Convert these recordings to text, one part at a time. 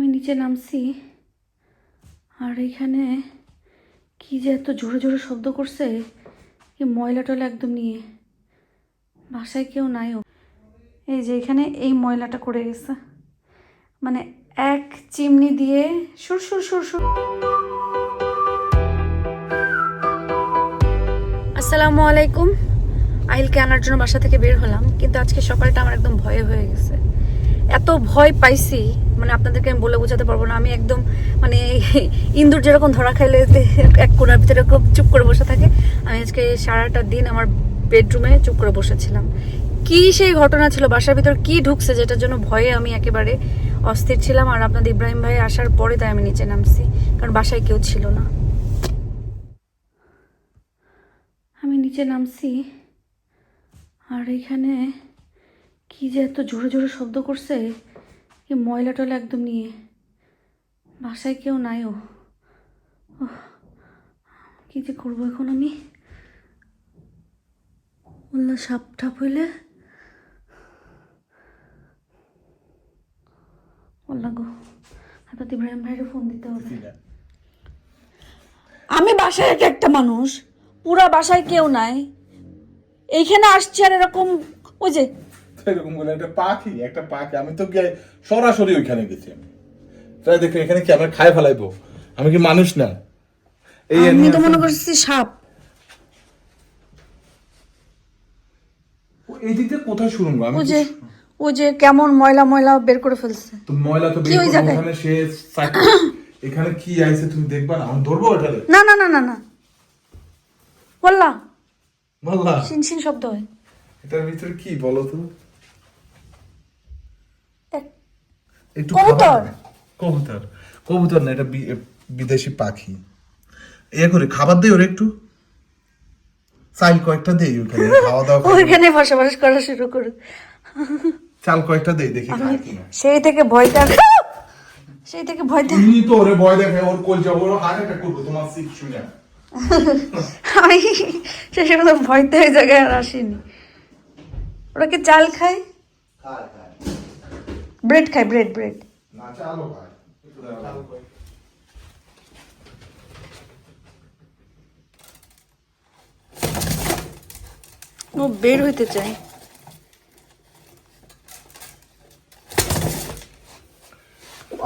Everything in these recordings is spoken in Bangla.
আমি নিচে নামছি আর এখানে কি যে এত জোরে জোরে শব্দ করছে, কি ময়লা টয়লা একদম নিয়ে। বাসায় কেউ নাইও। এই যে এখানে এই ময়লাটা করে গেছে, মানে এক চিমনি দিয়ে সুর সুর সুর সুর। আসসালামু আলাইকুম। আহিলকে আনার জন্য বাসা থেকে বের হলাম, কিন্তু আজকে সকালটা আমার একদম ভয়ে হয়ে গেছে। এত ভয় পাইছি, মানে আপনাদেরকে আমি বলে বোঝাতে পারবো না। আমি একদম মানে ইন্দুর যেরকম ধরা খাইলে এক কোণার ভিতরে খুব চুপ করে বসে থাকে, আমি আজকে সারাটা দিন আমার বেডরুমে চুপ করে বসেছিলাম। কি সেই ঘটনা ছিল, বাসার ভিতর কি ঢুকছে যেটার জন্য ভয়ে আমি একেবারে অস্থির ছিলাম। আর আপনাদের ইব্রাহিম ভাই আসার পরে তাই আমি নিচে নামছি, কারণ বাসায় কেউ ছিল না। আমি নিচে নামছি আর এখানে কি যে এত জোরে জোরে শব্দ করছে, কি ময়লা টয়লা একদম নিয়ে। বাসায় কেউ নাইও। কি যে করবো এখন আমি, বললাম সাপ ঠাপ হইলে বললাম গো, আপনার ইব্রাহিম ভাইয়ের ফোন দিতে হবে। আমি বাসায় একটা মানুষ, পুরা বাসায় কেউ নাই, এইখানে আসছি আর এরকম ওই যে এরকম বলে একটা পাখি আমি তো সরাসরি ওইখানে গেছি। তাই দেখে এখানে কি আমার খায় ফেলাইবো? আমি কি মানুষ না? আমি তো মনে করছি সাপ। এই দিক থেকে কোথায় শুরু হবে? ওই যে কেমন ময়লা ময়লা বের করে ফেলছে। তো ময়লা তো বের করে ওখানে সে এখানে কি আইছে তুমি দেখবা না? আমি ধরবো এটা? না না না না না, বললা বললা শিনশিন শব্দ হয়। এটার ভিতরে কি বলো তো? একটু কবুতর। কবুতর কবুতর না, এটা বিদেশি পাখি। এ করে খাবার দেই ওর একটু, চাল কয়েকটা দেই ওখানে, খাওয়া দাওয়া ওইখানে বসবাস করা শুরু করুক। চাল কয়েকটা দেই, দেখি খায় কিনা। সেই থেকে ভয়টা তুমি তো ওরে ভয় দেখায়, ওর কোল যাব, ওর হার্ট অ্যাটাক করবে তোমার সিট শুনে। আমি শেষে কোনো ভয়তে ওই জায়গায় আর আসিনি। ওরা কি চাল খায়? ব্রেড খায়, ব্রেড। না, চালও খায়। ও বের হইতে চায়।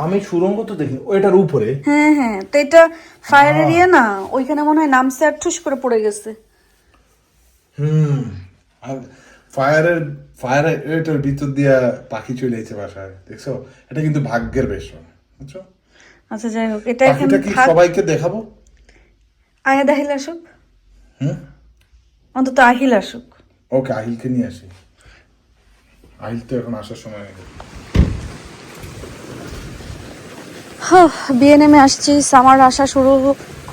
আমি সুরঙ্গ তো দেখি ওইটার উপরে। হ্যাঁ, তো এটা ফায়ার এরিয়া না, ওইখানে মনে হয় নামছে আর ঠুস করে পড়ে গেছে। আর ফায়ারের এটার ভিতর দিয়া পাখি চলে এসেছে বাসায়, দেখছো? এটা কিন্তু ভাগ্যের বিষয়, বুঝছো? আচ্ছা যাই হোক, এটা এখানে সবাইকে দেখাবো। আহিল আসুক, অন্তত আহিল আসুক। ওকে, আহিলকে নিয়ে আসি। আহিল তো এখন আসার সময় হয়ে গেছে। বিয়ে নেমে আসছি, সামার আসা শুরু।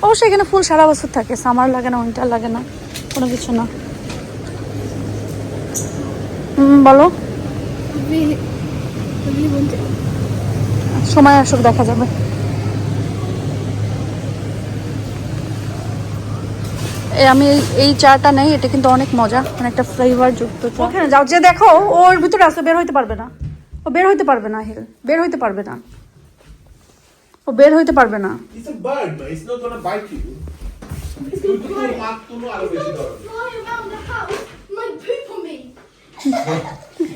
অবশ্যই এখানে ফুল সারা বছর থাকে, সামার লাগে না, উইন্টার লাগে না, কোনো কিছু না। বলো, সময় আসুক দেখা যাবে। আমি এই চাটা নেই, এটা কিন্তু অনেক মজা, মানে একটা ফ্লেভার যুক্ত চা। ওখানে যাও, যে দেখো ওর ভিতরে আছে, বের হইতে পারবে না, ও বের হইতে পারবে না, হিল বের হইতে পারবে না, ও বের হইতে পারবে না। It's a bird, but it's not gonna bite you.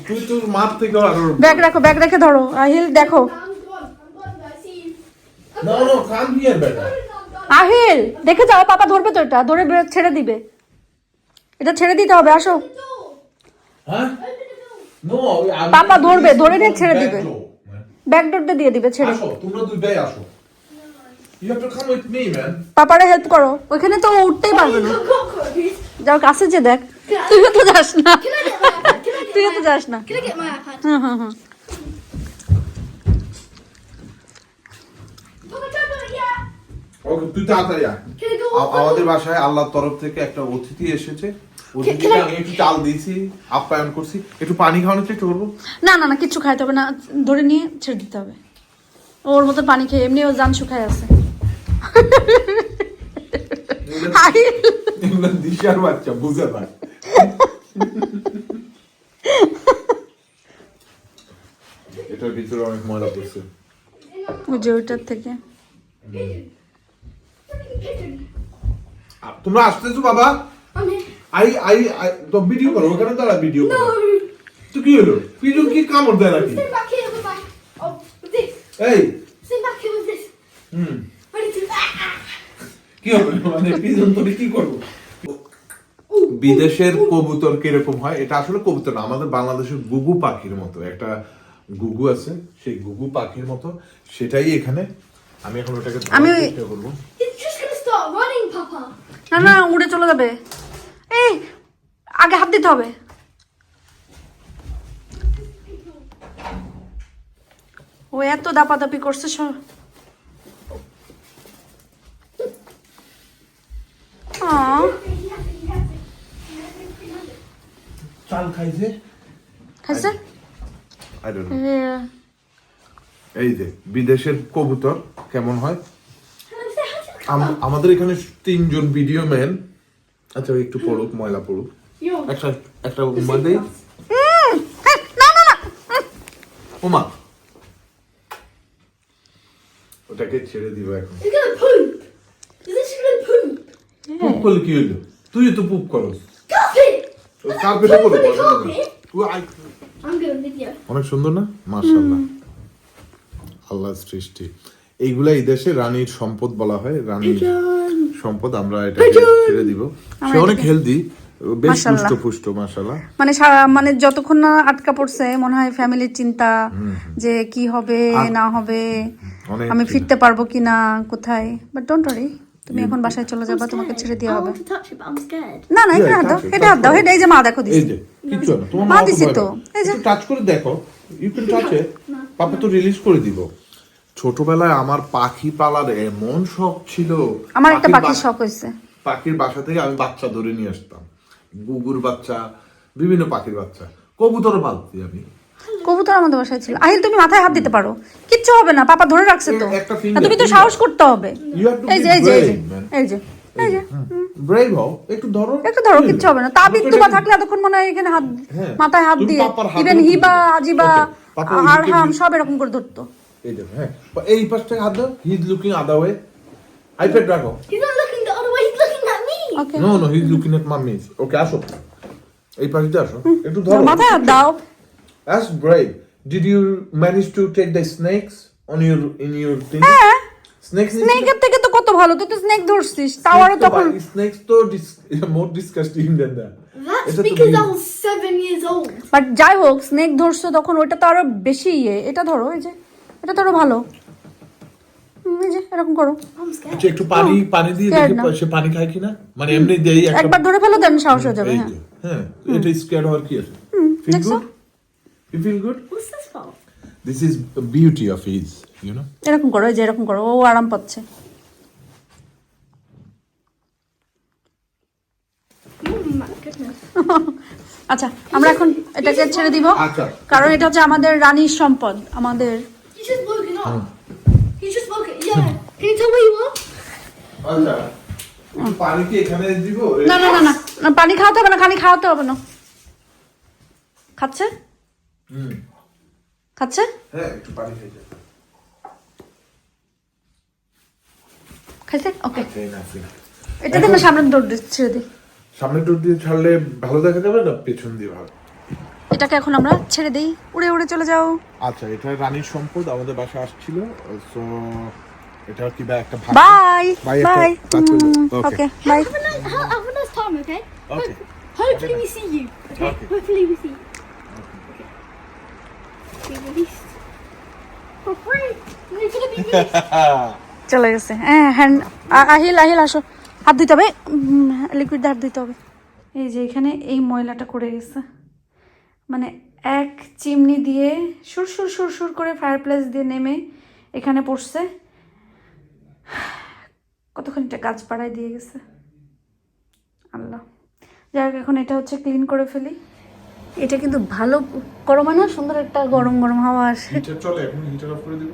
তুই তোর মাপ থেকে আরো ব্যাগ রেখে ধরো, আহিল দেখো। No, come here, better. Ahil দেখে যাও, পাপা ধরবে তো, এটা ধরে ছেড়ে দিবে, এটা ছেড়ে দিতে হবে, আসো। হ্যাঁ? No, পাপা ধরবে, ধরে নিয়ে ছেড়ে দিবে, ব্যাক ডোরটা দিয়ে দিবে ছেড়ে। আসো, তোমরা দুইটাই আসো। You have to come with me, man. পাপারে হেল্প করো, ওইখানে তো উঠতেই পারবে না। যাও কাছে যে দেখ, তুইও তো যাস না, তুইও তো যাস না। Can I get my iPad? হ্যাঁ। ওকে, তুই তাড়াতাড়ি আয়। আমাদের বাসায় আল্লাহর তরফ থেকে একটা অতিথি এসেছে। অতিথিকে আমি একটু চাল দিয়েছি, আপ্যায়ন করছি, একটু পানি খাওয়ানোর চেষ্টা করবো। না কিচ্ছু খাইতে হবে না, ধরে নিয়ে ছেড়ে দিতে হবে। ওর মতো পানি খেয়ে এমনি ও জান শুকায় আছে। দিশার বাচ্চা বুঝে পায়। এটার ভিতরে অনেক ময়লা পড়ছে। ওই যে ওইটার থেকে। তোমরা আসতেছো বাবা? আই তো ভিডিও করো, ওখানে দাঁড়া ভিডিও করো। তো কি হলো? ভিডিও কি কামড় দেয় নাকি? এই কি হবে মানে পিজন তোরে কি করব? বিদেশের কবুতর কিরকম হয়, এটা আসলে কবুতর না, আমাদের বাংলাদেশের গুগু পাখির মতো একটা গুগু আছে, সেই গুগু পাখির মতো সেটাই এখানে। আমি এখন ওটাকে চেষ্টা করব। না না, উড়ে চলে যাবে। এই আগে হাত দিতে হবে। ও এত দাপাদাপি করছে সব। চাল খাইছে? খাইছে? I don't know. এই যে বিদেশের কবুতর কেমন হয়, আমাদের এখানে 3 জন ভিডিও ম্যান। আচ্ছা একটু পড়ুক, ময়লা পড়ুক, একটা উমা দেই। উমা ওটাকে ছেড়ে দিব এখন। পুপ করলে কি হইলো? তুই তো পুপ করস। কার্পেটে করো। অনেক সুন্দর না? মাশাআল্লাহ, আল্লাহর সৃষ্টি। এইগুলা এই দেশে রানীর সম্পদ বলা হয়, রানীর সম্পদ। আমরা এটা ছেড়ে দিব। সে অনেক হেলদি, বেশ পুষ্ট মাশাআল্লাহ। মানে যতক্ষণ না আটকা পড়ছে মনে হয় ফ্যামিলির চিন্তা, যে কি হবে না হবে, আমি ফিরতে পারবো কিনা কোথায়। বাট ডোন্ট ওয়ারি, তুমি এখন বাসায় চলে যাবা, তোমাকে ছেড়ে দেওয়া হবে। না না, এটা হাত দাও, এটা হাত দাও। এটা এই যে মা দেখো দিছে, কিছু না, তোমার মা দিছে তো। এই যে টাচ করে দেখো, ইউ ক্যান টাচ ইট। পাপা তো রিলিজ করে দিব। ছোটবেলায় আমার পাখি পালার এমন শখ ছিল। আমার একটা পাখির শখ হইছে। পাখির বাসা থেকে আমি বাচ্চা ধরে নিয়ে আসতাম, গুগুর বাচ্চা, বিভিন্ন পাখির বাচ্চা, কবুতর পালতি আমি। কবুতর আমাদের বাসায় ছিল। আহিল তুমি মাথায় হাত দিতে পারো, কিচ্ছু হবে না, পাপা ধরে রাখছে তো। তুমি তো সাহস করতে হবে। এই যে এই যে এই যে এই যে ব্রেভ হও, একটু ধরো, কিচ্ছু হবে না। তাবিদ তুবা থাকলে এতক্ষণ মনে হয় এখানে হাত, মাথায় হাত দিয়ে ইভেন হিবা আজিবা আর হাম সব এরকম করে ধরতো। এই দেখো, হ্যাঁ এই পাশটা হাত দাও। হি is looking other way. IPad রাখো। He's not looking the other way, he's looking at me. Okay, no he is looking at mummy. Okay আসো, এই পাশে আসো, একটু ধরো, মাথায় হাত দাও। That's brave. Did you manage to take the snakes on your in your thing? হ্যাঁ, Snakes. স্নেকের থেকে তো কত ভালো, তুই তো স্নেক ধরছিস, তাও আরো তখন। Snakes তো more disgusting than that. That's because I was 7 years old. But যাই হোক, স্নেক ধরছো তখন, ওইটা তো আরো বেশি এটা ধরো, এই যে এটা ধরো ভালো। এই যে এরকম করো। I'm scared. আচ্ছা একটু পানি দিয়ে দেখে সে পানি খায় কিনা, মানে এমনি দেই একটা। একবার ধরে ফেলো, দেন সাহস হয়ে যাবে। হ্যাঁ হ্যাঁ, এটা স্কেয়ার হওয়ার কি আছে? Feel good? You feel good? What's this for? This is the beauty of his, you know. এরকম করো, এই যে এরকম করো, ও আরাম পাচ্ছে। Oh my goodness. আচ্ছা আমরা এখন এটাকে ছেড়ে দিব, আচ্ছা। কারণ এটা হচ্ছে আমাদের রানীর সম্পদ, আমাদের। He's just woken up. He's just woken. Yeah. Can you tell where you are? আচ্ছা, একটু পানি কি এখানে দিব? না না না না, পানি খাওয়াতে হবে না, খাওয়াতে হবে না। খাচ্ছে? খাচ্ছে? হ্যাঁ, একটু পানি খাইতে। খাইছে? ওকে, খেয়ে না, খেয়ে না। এটা তো সামনে দৌড় ছেড়ে দিই। সামনে ডোর দিয়ে ছাড়লে ভালো দেখা যাবে না পেছন দিয়ে ভালো? এটাকে এখন আমরা ছেড়ে দেই, উড়ে উড়ে চলে যাও। আচ্ছা, এটা রানীর সম্পদ, আমাদের বাসায় আসছিল। সো এটা কি বা একটা ভাগ। Bye bye bye. Okay okay bye. Have a nice time, okay? Okay. Hopefully we see you. Okay? Okay. Hopefully we see you. Okay. Be released. For free. You're gonna be released. চলে গেছে। হ্যাঁ, আহিল আসো, হাত দিতে হবে, লিকুইড হাত দিতে হবে। এই যে এখানে এই ময়লাটা করে গেছে, মানে এক চিমনি দিয়ে সুর সুর সুর সুর করে ফায়ার প্লেস দিয়ে নেমে এখানে পড়ছে। কতখানিটা গাছ পাড়ায় দিয়ে গেছে আল্লাহ। যাই হোক, এখন এটা হচ্ছে ক্লিন করে ফেলি। এটা কিন্তু ভালো গরম না, সুন্দর একটা গরম গরম হাওয়া আসে। হিটার চলে, এখন হিটার অফ করে দিব।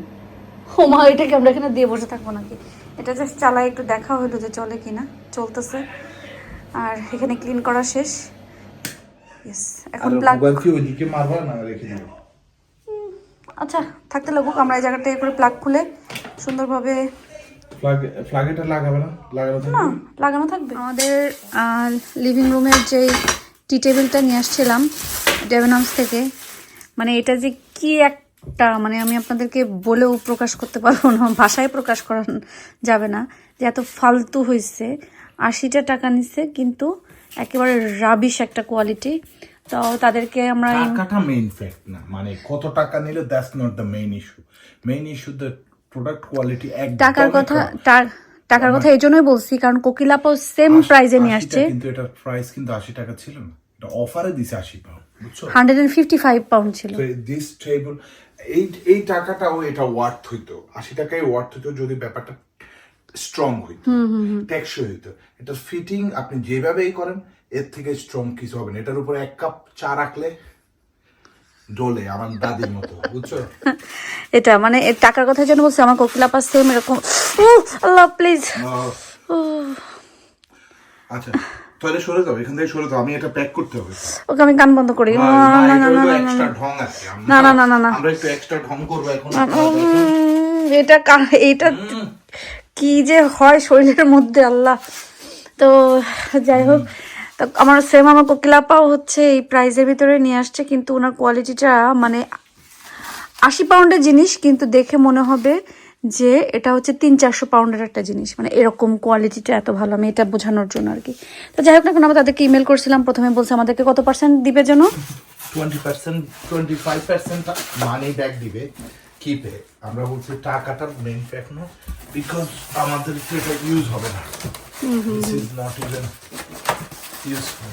ও মা, এটাকে আমরা এখানে দিয়ে বসে থাকবো নাকি? এটা জাস্ট চালাই, একটু দেখা হলো যে চলে কিনা। চলতেছে, আর এখানে ক্লিন করা শেষ। ইয়েস, এখন প্লাগ মোবাইল কি ওইদিকে মারবা না, রেখে দিও। আচ্ছা থাকতে লাগুক, আমরা এই জায়গাটা করে প্লাগ খুলে সুন্দরভাবে ফ্ল্যাগ এটা লাগাবে না, লাগানো থাকবে না লাগানো থাকবে। আমাদের লিভিং রুমের যেই টি টেবিলটা নিয়ে আসছিলাম ডেভেনমস থেকে, মানে এটা যে কি একটা, মানে আমি আপনাদেরকে বলেও প্রকাশ করতে পারবো না, ভাষায় প্রকাশ করা যাবে না যে এত ফালতু হয়েছে। 80টা টাকা নিচ্ছে কিন্তু একেবারে রাবিশ একটা কোয়ালিটি। তো তাদেরকে আমরা টাকাটা মেইন ফ্যাক্ট না, মানে কত টাকা নিলে that's not the main issue. Main issue the product quality. টাকার কথা টাকার কথা এই জন্যই বলছি কারণ কোকিলাপাও সেম প্রাইজে নিয়ে আসছে, কিন্তু এটার প্রাইস কিন্তু 80 টাকা ছিল না, এটা অফারে দিছে 80 পাউন্ড, বুঝছো? 155 পাউন্ড ছিল। দিস টেবল এই টাকাটাও এটা ওয়ার্থ হইতো, 80 টাকায় ওয়ার্থ হইতো যদি ব্যাপারটা স্ট্রং হইতো, টেকসই হইতো। এটা ফিটিং আপনি যেভাবেই করেন এর থেকে স্ট্রং কিছু হবে না। এটার উপরে 1 কাপ চা রাখলে ডোলে, আমার দাদির মতো, বুঝছো? এটা মানে এর টাকার কথা যেন বলছি, আমার কোকিলাপা সেম এরকম। আল্লাহ প্লিজ। আচ্ছা তাহলে সরে যাও, এখান থেকে সরে যাও, আমি এটা প্যাক করতে হবে। ওকে আমি কান বন্ধ করি। এক্সট্রা ঢং আছে, না না না না না, আমরা একটু এক্সট্রা ঢং করব এখন। এটা এটা কি যে হয় শরীরের মধ্যে আল্লাহ। তো যাই হোক, তো আমার সেম আমার কোকিলাপাও হচ্ছে এই প্রাইজের ভিতরে নিয়ে আসছে, কিন্তু ওনার কোয়ালিটিটা মানে 80 পাউন্ডের জিনিস কিন্তু দেখে মনে হবে যে এটা হচ্ছে 300-400 পাউন্ডের একটা জিনিস, মানে এরকম কোয়ালিটিটা এত ভালো, আমি এটা বোঝানোর জন্য আর কি। তো যাই হোক না কেন, আমরা তাদেরকে ইমেল করছিলাম, প্রথমে বলছে আমাদেরকে কত পার্সেন্ট দিবে যেন, 20%, 25% মানি ব্যাক দিবে কিপে। আমরা বলছি টাকাটার মেইন ফ্যাক্ট না, বিকজ আমাদের এটা ইউজ হবে না। This is not even useful.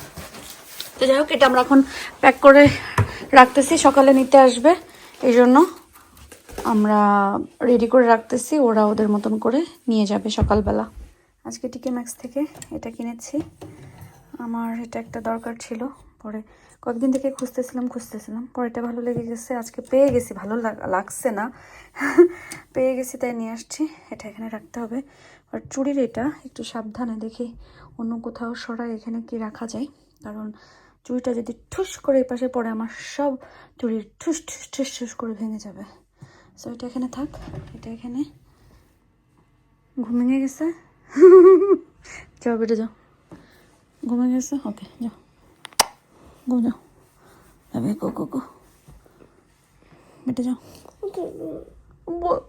তো যাই হোক এটা আমরা এখন প্যাক করে রাখতেছি, সকালে নিতে আসবে এই জন্য আমরা রেডি করে রাখতেছি, ওরা ওদের মতন করে নিয়ে যাবে সকালবেলা। আজকে টিকে ম্যাক্স থেকে এটা কিনেছি, আমার এটা একটা দরকার ছিল, পরে কয়েকদিন থেকে খুঁজতেছিলাম পরে এটা ভালো লেগে গেছে, আজকে পেয়ে গেছি, ভালো লাগছে না পেয়ে গেছি তাই নিয়ে আসছি। এটা এখানে রাখতে হবে। আর চুড়ির এটা একটু সাবধানে দেখি অন্য কোথাও সরাই এখানে কি রাখা যায়, কারণ চুড়িটা যদি ঠুস করে এই পাশে পড়ে আমার সব চুড়ির ঠুস ঠুস ঠুস ঠুস করে ভেঙে যাবে। সো এটা এখানে থাক, এটা এখানে। ঘুমিয়ে গেছে যাও বেটে যাও, ঘুমিয়ে গেছে, ওকে যাও গো যাও, গো গো গো বেটে যাও।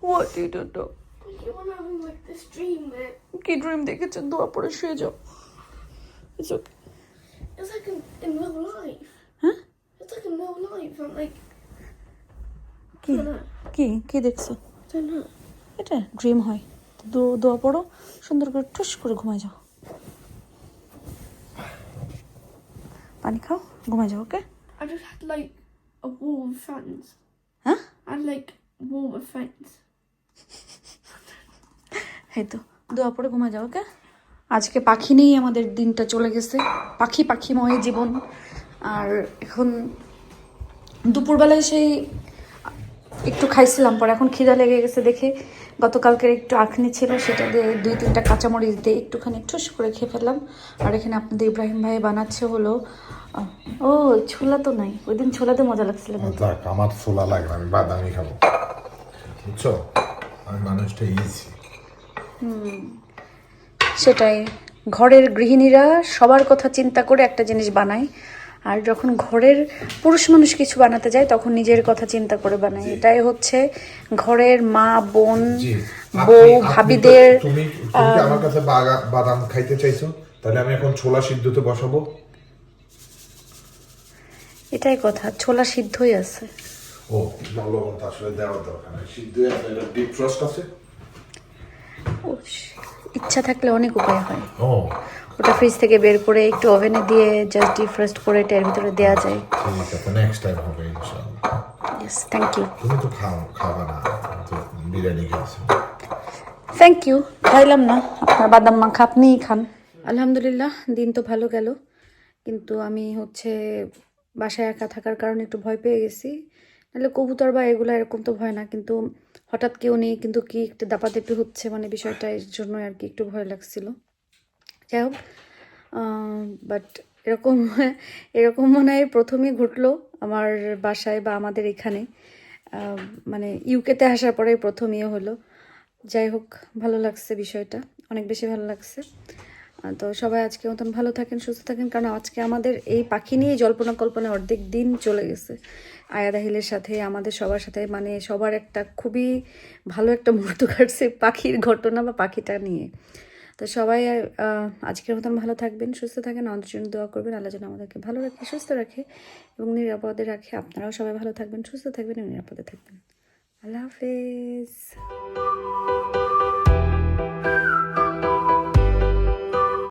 What did you do? You want to have like this dream that কি ড্রিম দেখেছেন? দোয়া পড়ে শুয়ে যাও। It's okay. it's like in real life. Huh? It's like in real life. I'm like, কি কি কি দেখছো? I don't know. এটা ড্রিম হয়, দোয়া পড়ো, সুন্দর করে ঠুস করে ঘুমায় যাও, পানি খাও, ঘুমায় যাও, ওকে? I just had like a wall with fans. হ্যাঁ I had like a wall with fans. এই তো দোয়া পড়ে ঘুমায় যাও, ওকে? আজকে পাখি নেই, আমাদের দিনটা চলে গেছে, পাখিময় জীবন। আর এখন দুপুরবেলায় সেই একটু খাইছিলাম, পরে এখন খিদা লেগে গেছে দেখে গতকালকের একটু আখনি ছিল, সেটা দিয়ে 2-3টা কাঁচামরিচ দিয়ে একটুখানি ঠুস করে খেয়ে ফেললাম। আর এখানে আপনাদের ইব্রাহিম ভাই বানাচ্ছে হলো ও ছোলা তো নাই, ওই দিন ছোলাতে মজা লাগছিল কিন্তু। আমার ছোলা লাগবে না, আমি বাদামি খাবো, বুঝছো? আমি মানুষটা ইজি। সেটাই, ঘরের গৃহিণীরা সবার কথা চিন্তা করে একটা জিনিস বানায়, আর যখন ঘরের পুরুষ মানুষ কিছু বানাতে যায় তখন নিজের কথা চিন্তা করে বানায়। এটাই হচ্ছে ঘরের মা বোন বউ ভাবিদের। তুমি আমার কাছে বাদাম খাইতে চাইছো, তাহলে আমি এখন ছোলা সিদ্ধতে বসাবো। এটাই কথা, ছোলা সিদ্ধই আছে। ও লবণ তো আসলে দেওয়ার দরকার নেই, সিদ্ধ আছে, এটা ডিপ ফ্রস্ট আছে। ও ইচ্ছা থাকলে অনেক উপায় হয়। ও ওটা ফ্রিজ থেকে বের করে একটু ওভেনে দিয়ে জাস্ট ডিফ্রস্ট করে এর ভিতরে দেওয়া যায়। ঠিক আছে, নেক্সট টাইম হবে ইনশাআল্লাহ। Yes, thank you. তুমি তো খাবা না, তুমি তো বিরিয়ানি খাইছো। থ্যাংক ইউ, খাইলাম না, আপনার বাদাম মাখা আপনিই খান। আলহামদুলিল্লাহ দিন তো ভালো গেল, কিন্তু আমি হচ্ছে বাসায় একা থাকার কারণে একটু ভয় পেয়ে গেছি। নাহলে কবুতর বা এগুলো এরকম তো ভয় না, কিন্তু হঠাৎ কেউ নেই, কিন্তু কি একটু দাপাদাপি হচ্ছে, মানে বিষয়টা এর জন্য আর কি একটু ভয় লাগছিল। যাই হোক, বাট এরকম মনে হয় প্রথমেই ঘটলো আমার বাসায় বা আমাদের এখানে। মানে ইউকেতে আসার পরে প্রথম ইয়ে হলো। যাই হোক, ভালো লাগছে বিষয়টা, অনেক বেশি ভালো লাগছে। তো সবাই আজকে মতন ভালো থাকেন, সুস্থ থাকেন, কারণ আজকে আমাদের এই পাখি নিয়ে জল্পনা কল্পনা অর্ধেক দিন চলে গেছে। আয়া দাহিলের সাথে, আমাদের সবার সাথে, মানে সবার একটা খুবই ভালো একটা মুহূর্ত কাটছে পাখির ঘটনা বা পাখিটা নিয়ে। তো সবাই আজকের মতন ভালো থাকবেন, সুস্থ থাকেন, আমাদের জন্য দোয়া করবেন। আল্লাহ যেন আমাদেরকে ভালো রাখে, সুস্থ রাখে এবং নিরাপদে রাখে। আপনারাও সবাই ভালো থাকবেন, সুস্থ থাকবেন এবং নিরাপদে থাকবেন। আল্লাহ হাফেজ।